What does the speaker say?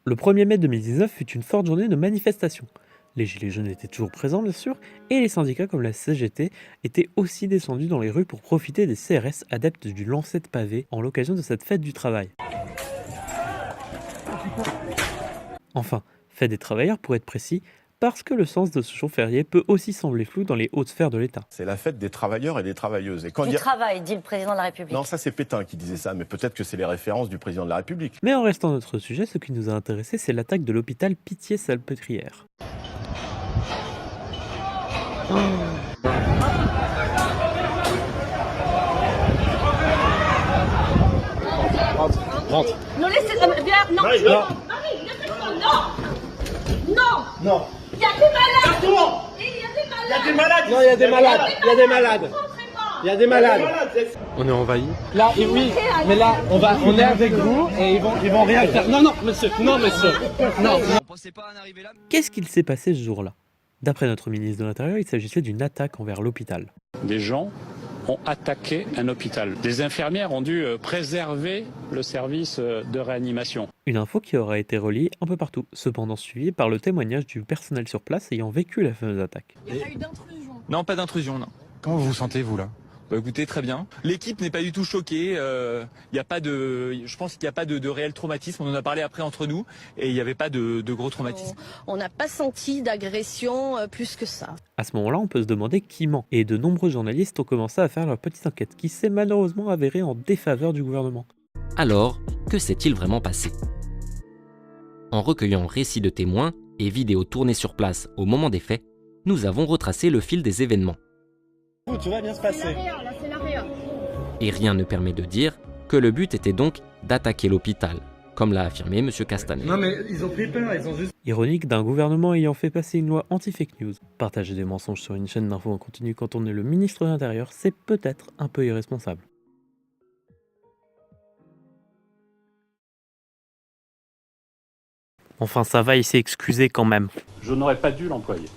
Le 1er mai 2019 fut une forte journée de manifestation. Les gilets jaunes étaient toujours présents bien sûr, et les syndicats comme la CGT étaient aussi descendus dans les rues pour profiter des CRS adeptes du lancer de pavés en l'occasion de cette fête du travail. Enfin, fête des travailleurs pour être précis, parce que le sens de ce jour férié peut aussi sembler flou dans les hautes sphères de l'État. C'est la fête des travailleurs et des travailleuses. Et quand Du travail, dit le président de la République. Non, ça c'est Pétain qui disait ça, mais peut-être que c'est les références du président de la République. Mais en restant notre sujet, ce qui nous a intéressé, c'est l'attaque de l'hôpital Pitié-Salpêtrière. Rentre. Non, laissez bien, non, Marie, non, non. Marie, laissez-moi, non, non, Non. il y a des malades, Retourne. il y a des Il y a malades, des malades. Non, il y a des malades. Il y a des malades. rentrez pas. Il y a des malades. On est envahi. Là, et oui, mais là, on est avec vous et ils vont rien faire. Non, monsieur. Non. Qu'est-ce qu'il s'est passé ce jour-là? D'après notre ministre de l'Intérieur, il s'agissait d'une attaque envers l'hôpital. Des gens ont attaqué un hôpital. Des infirmières ont dû préserver le service de réanimation. Une info qui aura été relayée un peu partout, cependant suivie par le témoignage du personnel sur place ayant vécu la fameuse attaque. Il n'y a pas eu d'intrusion. Non, pas d'intrusion, non. Comment vous vous sentez, vous, là? Bah écoutez, très bien. L'équipe n'est pas du tout choquée. Y a pas de, je pense qu'il n'y a pas de réel traumatisme. On en a parlé après entre nous et il n'y avait pas de gros traumatisme. On n'a pas senti d'agression plus que ça. À ce moment-là, on peut se demander qui ment, et de nombreux journalistes ont commencé à faire leur petite enquête, qui s'est malheureusement avérée en défaveur du gouvernement. Alors, que s'est-il vraiment passé? En recueillant récits de témoins et vidéos tournées sur place au moment des faits, nous avons retracé le fil des événements. Tout va bien se passer. Là, c'est l'arrière. Et rien ne permet de dire que le but était donc d'attaquer l'hôpital, comme l'a affirmé M. Castaner. Non, mais ils ont pris peur, ils ont juste. Ironique d'un gouvernement ayant fait passer une loi anti-fake news. Partager des mensonges sur une chaîne d'infos en continu quand on est le ministre de l'Intérieur, c'est peut-être un peu irresponsable. Enfin ça va, il s'est excusé quand même. Je n'aurais pas dû l'employer.